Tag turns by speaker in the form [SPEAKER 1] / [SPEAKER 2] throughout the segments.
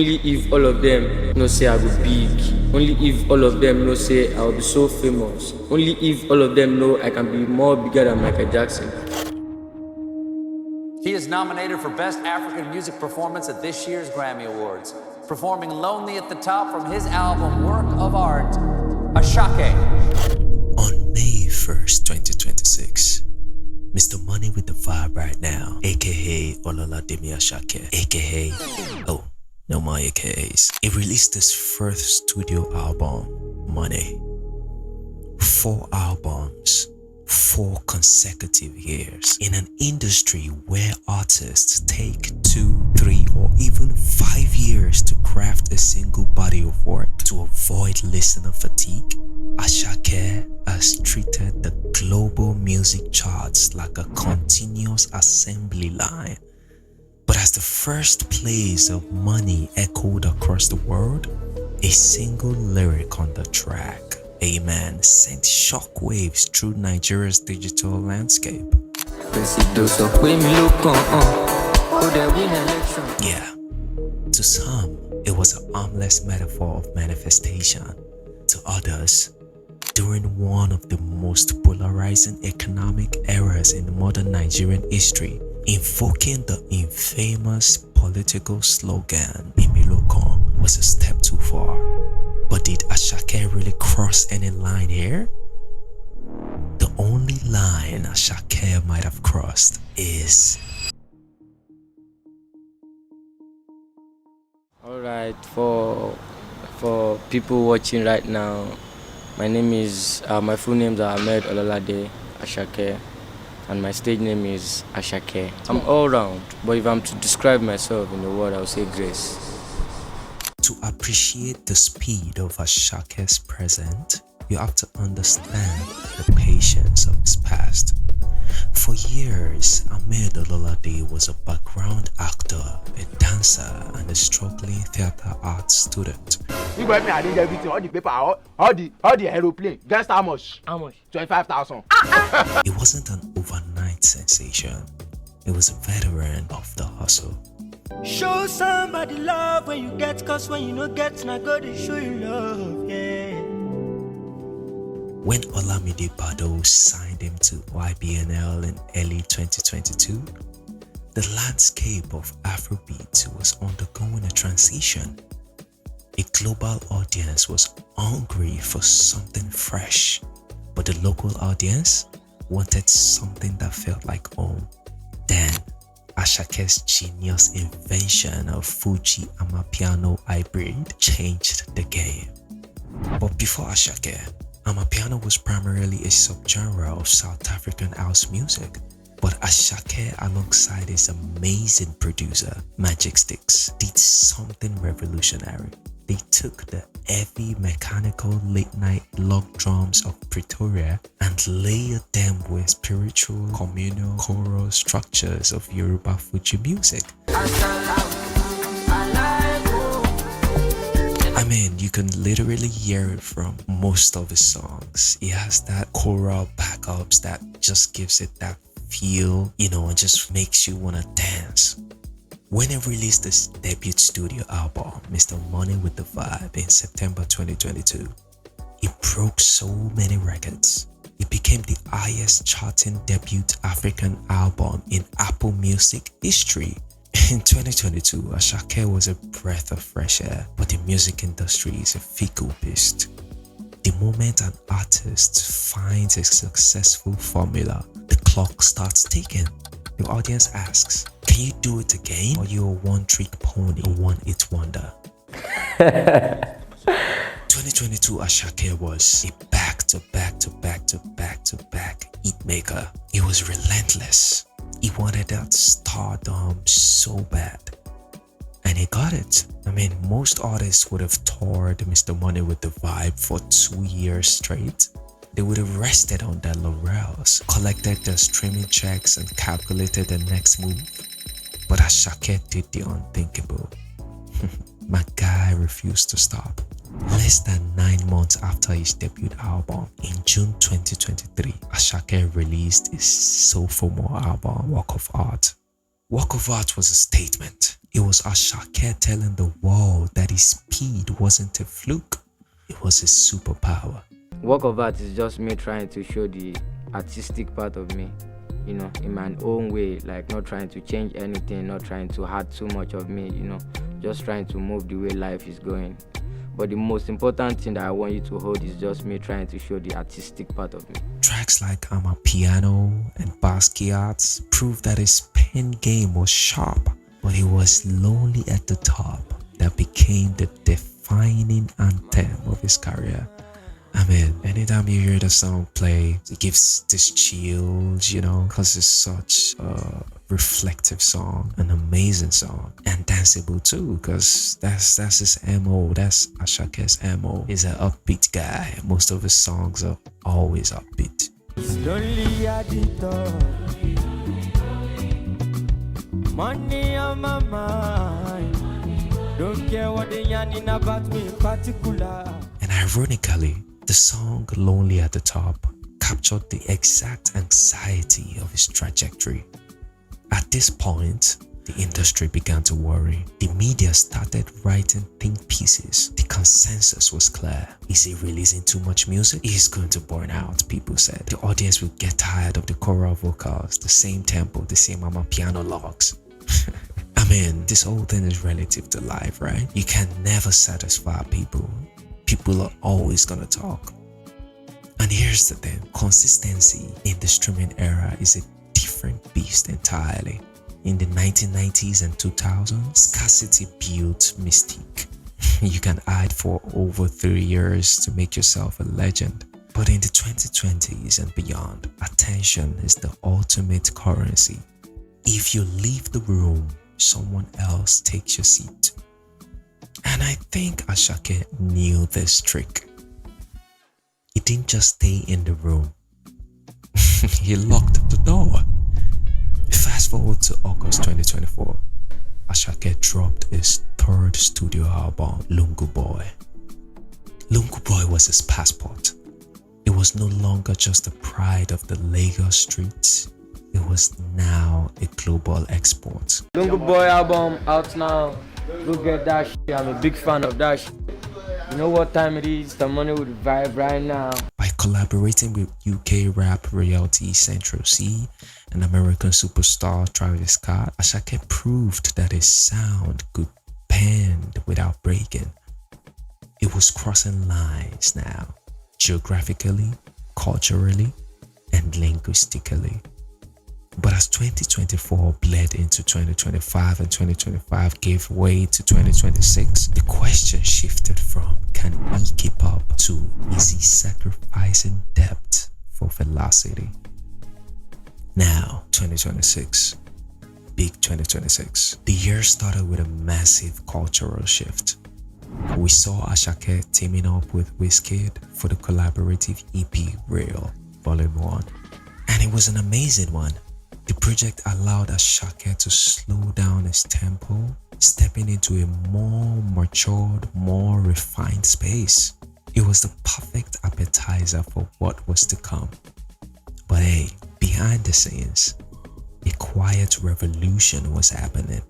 [SPEAKER 1] Only if all of them know say I go big. Only if all of them know say I will be so famous. Only if all of them know I can be more bigger than Michael Jackson.
[SPEAKER 2] He is nominated for Best African Music Performance at this year's Grammy Awards, performing Lonely at the Top from his album Work of Art, Asake.
[SPEAKER 3] On May 1st, 2026, Mr. Money with the Vibe right now, aka Ololademi Asake, aka, oh, no more AKAs. He released his first studio album, Money. 4 albums, 4 consecutive years in an industry where artists take 2, 3, or even 5 years to craft a single body of work to avoid listener fatigue. Asake has treated the global music charts like a continuous assembly line. But as the first plays of Money echoed across the world, a single lyric on the track, Amen, sent shockwaves through Nigeria's digital landscape.
[SPEAKER 1] Presido sope lokan, win election.
[SPEAKER 3] Yeah, to some, it was a harmless metaphor of manifestation. To others, during one of the most polarizing economic eras in modern Nigerian history, invoking the infamous political slogan, lokan, was a step too far. But did Asake really cross any line here? The only line Asake might have crossed is...
[SPEAKER 1] Alright, for people watching right now, my name is, my full names are Ahmed Olalade Asake, and my stage name is Asake. I'm all round, but if I'm to describe myself in a word, I would say grace.
[SPEAKER 3] To appreciate the speed of Asake's present, you have to understand the patience of his past. For years, Ahmed Olalade was a background actor, a dancer, and a struggling theater arts student.
[SPEAKER 4] You got me, I did everything, all the paper, all the aeroplane. Guess how much? How much? 25,000.
[SPEAKER 3] It wasn't an overnight sensation. It was a veteran of the hustle.
[SPEAKER 5] Show somebody love when you get, cause when you don't get, not go to show you love, yeah.
[SPEAKER 3] When Olamide Bado signed him to YBNL in early 2022, the landscape of Afrobeats was undergoing a transition. A global audience was hungry for something fresh, but the local audience wanted something that felt like home. Then, Asake's genius invention of Fuji Amapiano hybrid changed the game. But before Asake, Amapiano was primarily a subgenre of South African house music. But Asake, alongside his amazing producer, Magic Sticks, did something revolutionary. They took the heavy mechanical late-night log drums of Pretoria and layered them with spiritual, communal, choral structures of Yoruba Fuji music. I mean, you can literally hear it from most of his songs. He has that choral backups that just gives it that feel, and just makes you want to dance. When he released his debut studio album, Mr. Money with the Vibe, in September 2022, it broke so many records. It became the highest charting debut African album in Apple Music history. In 2022, Asake was a breath of fresh air, but the music industry is a fickle beast. The moment an artist finds a successful formula, the clock starts ticking. The audience asks, can you do it again? Or you a one-trick pony, a one-hit wonder? 2022 Asake was a back-to-back hit maker. He was relentless. He wanted that stardom so bad. And he got it. I mean, most artists would have toured Mr. Money with the Vibe for 2 years straight. They would have rested on their laurels, collected their streaming checks, and calculated the next move. But Asake did the unthinkable. My guy refused to stop. Less than 9 months after his debut album, in June 2023, Asake released his sophomore album, Work of Art. Work of Art was a statement. It was Asake telling the world that his speed wasn't a fluke, it was a superpower.
[SPEAKER 1] Work of art is just me trying to show the artistic part of me, in my own way, like not trying to change anything, not trying to add too much of me, just trying to move the way life is going. But the most important thing that I want you to hold is just me trying to show the artistic part of me.
[SPEAKER 3] Tracks like Amapiano and Basquiat's proved that his pen game was sharp, but it was lonely at the top that became the defining anthem of his career. I mean, anytime you hear the song play, it gives this chills, because it's such a reflective song, an amazing song, and danceable too, because that's his MO, that's Asake's MO. He's an upbeat guy. Most of his songs are always upbeat.
[SPEAKER 5] Lonely at the top. Money on my mind. Don't care what they yarning about me in particular.
[SPEAKER 3] And ironically, the song Lonely at the Top captured the exact anxiety of his trajectory. At this point, the industry began to worry. The media started writing think pieces. The consensus was clear. Is he releasing too much music? He's going to burn out, people said. The audience will get tired of the choral vocals, the same tempo, the same Amapiano logs. I mean, this whole thing is relative to life, right? You can never satisfy people. People are always gonna talk. And here's the thing, consistency in the streaming era is a different beast entirely. In the 1990s and 2000s, scarcity built mystique. You can hide for over 3 years to make yourself a legend. But in the 2020s and beyond, attention is the ultimate currency. If you leave the room, someone else takes your seat. And I think Asake knew this trick. He didn't just stay in the room. He locked the door. Fast forward to August 2024. Asake dropped his third studio album, Lungu Boy. Lungu Boy was his passport. It was no longer just the pride of the Lagos streets. It was now a global export.
[SPEAKER 1] Lungu Boy album out now. Go get that shit. I'm a big fan of that shit. You know what time it is? The money would vibe right now.
[SPEAKER 3] By collaborating with UK rap royalty Central C and American superstar Travis Scott, Asake proved that his sound could bend without breaking. It was crossing lines now, geographically, culturally, and linguistically. But as 2024 bled into 2025 and 2025 gave way to 2026, the question shifted from can he keep up to is he sacrificing depth for velocity? Now, 2026. Big 2026. The year started with a massive cultural shift. We saw Asake teaming up with Wizkid for the collaborative EP Real, Volume 1. And it was an amazing one. The project allowed Asake to slow down his tempo, stepping into a more matured, more refined space. It was the perfect appetizer for what was to come. But hey, behind the scenes, a quiet revolution was happening.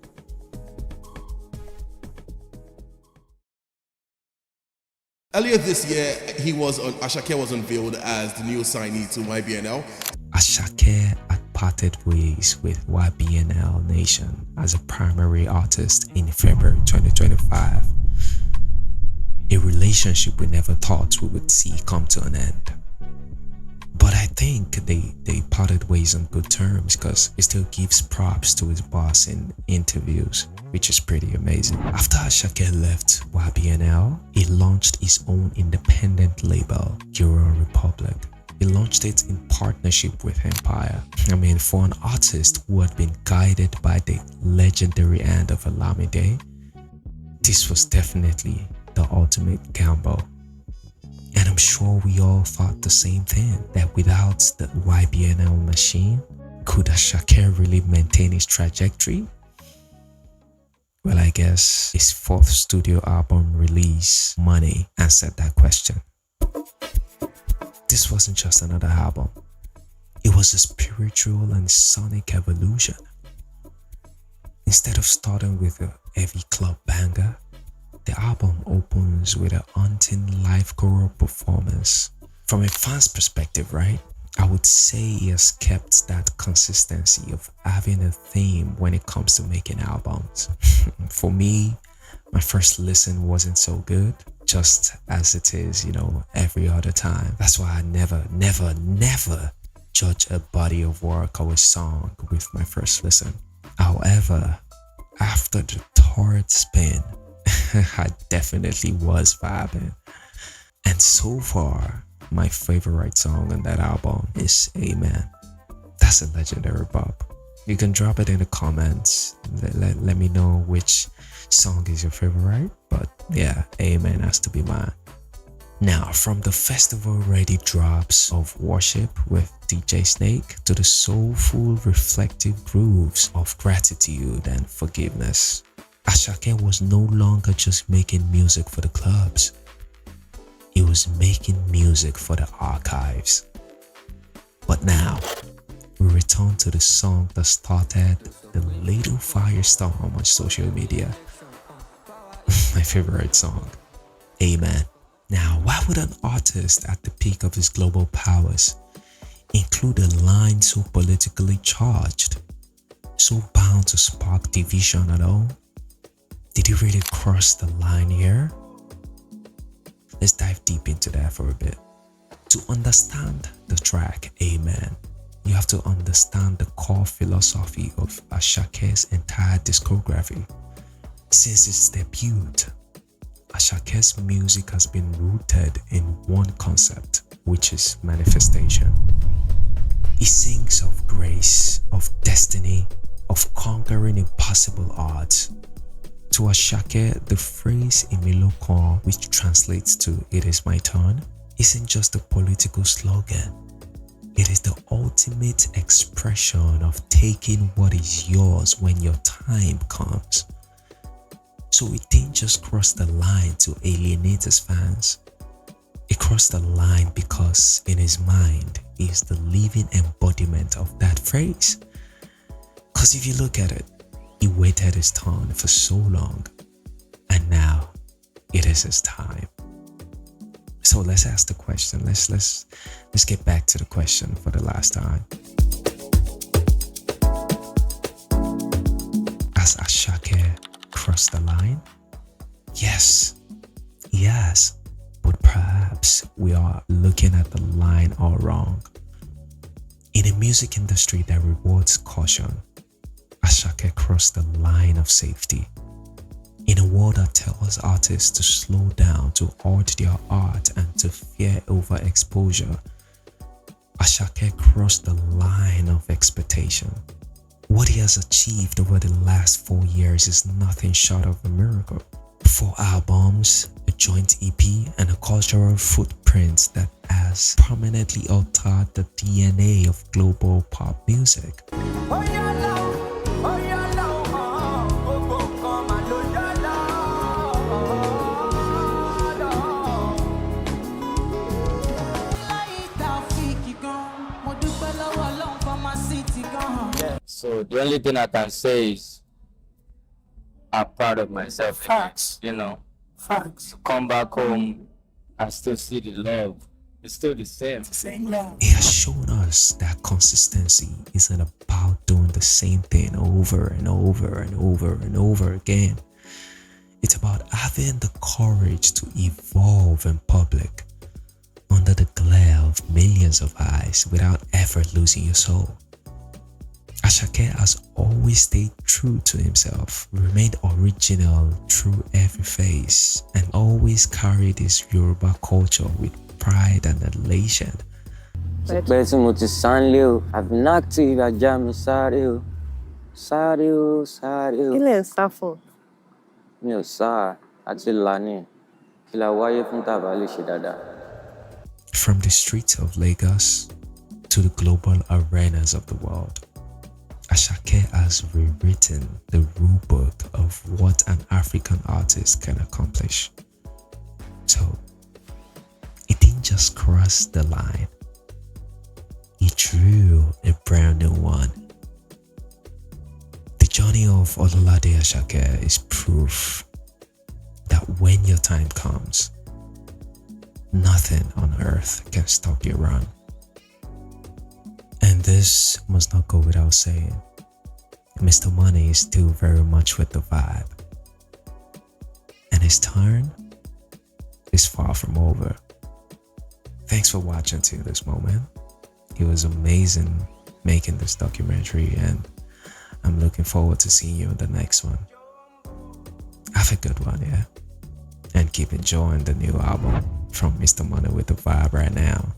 [SPEAKER 6] Earlier this year, Asake was unveiled as the new signee to YBNL.
[SPEAKER 3] Asake had parted ways with YBNL Nation as a primary artist in February 2025. A relationship we never thought we would see come to an end. But I think they parted ways on good terms because he still gives props to his boss in interviews, which is pretty amazing. After Asake left YBNL, he launched his own independent label, Euro Republic. He launched it in partnership with Empire. I mean, for an artist who had been guided by the legendary hand of Olamide, this was definitely the ultimate gamble. And I'm sure we all thought the same thing, that without the YBNL machine, could Asake really maintain his trajectory? Well, I guess his fourth studio album release, Money, answered that question. This wasn't just another album. It was a spiritual and sonic evolution. Instead of starting with a heavy club banger, the album opens with a haunting live choral performance. From a fan's perspective, right? I would say he has kept that consistency of having a theme when it comes to making albums. For me, my first listen wasn't so good, just as it is, every other time. That's why I never judge a body of work or a song with my first listen. However, after the third spin, I definitely was vibing. And so far, my favorite song on that album is Amen. That's a legendary bop. You can drop it in the comments. Let me know which song is your favorite. But yeah, Amen has to be mine. Now, from the festival-ready drops of worship with DJ Snake to the soulful, reflective grooves of gratitude and forgiveness, Asake was no longer just making music for the clubs. He was making music for the archives. But now, we return to the song that started the little firestorm on social media. My favorite song, Amen. Now, why would an artist at the peak of his global powers include a line so politically charged, so bound to spark division at all? Did he really cross the line here? Let's dive deep into that for a bit. To understand the track Amen, you have to understand the core philosophy of Asake's entire discography. Since its debut, Asake's music has been rooted in one concept, which is manifestation. He sings of grace, of destiny, of conquering impossible odds. To Asake, the phrase lokan, which translates to "it is my turn," isn't just a political slogan. It is the ultimate expression of taking what is yours when your time comes. So it didn't just cross the line to alienate his fans. It crossed the line because in his mind, he is the living embodiment of that phrase. Because if you look at it, he waited his turn for so long, and now it is his time. So let's ask the question. Let's get back to the question for the last time. Has Asake crossed the line? Yes, but perhaps we are looking at the line all wrong. In a music industry that rewards caution, Asake crossed the line of safety. In a world that tells artists to slow down, to hoard their art, and to fear overexposure, Asake crossed the line of expectation. What he has achieved over the last 4 years is nothing short of a miracle. 4 albums, a joint EP, and a cultural footprint that has permanently altered the DNA of global pop music.
[SPEAKER 1] So the only thing I can say is I'm proud of myself.
[SPEAKER 7] Facts. Facts.
[SPEAKER 1] Come back home and still see the love. It's still the same.
[SPEAKER 7] Same love.
[SPEAKER 3] He has shown us that consistency isn't about doing the same thing over and over and over and over again. It's about having the courage to evolve in public under the glare of millions of eyes without ever losing your soul. Asake has always stayed true to himself, remained original through every phase, and always carried his Yoruba culture with pride and elation.
[SPEAKER 1] I've been active, I jam sorry.
[SPEAKER 8] Ilé ń sá fún.
[SPEAKER 1] Mi ò sá àti lani. Kí la wáyé fún tàbá lè ṣe dáadáa.
[SPEAKER 3] From the streets of Lagos to the global arenas of the world, Asake has rewritten the rulebook of what an African artist can accomplish. So, it didn't just cross the line, it drew a brand new one. The journey of Ololade Asake is proof that when your time comes, nothing on earth can stop your run. And this must not go without saying, Mr. Money is still very much with the vibe. And his turn is far from over. Thanks for watching till this moment. It was amazing making this documentary, and I'm looking forward to seeing you in the next one. Have a good one, yeah? And keep enjoying the new album from Mr. Money with the Vibe right now.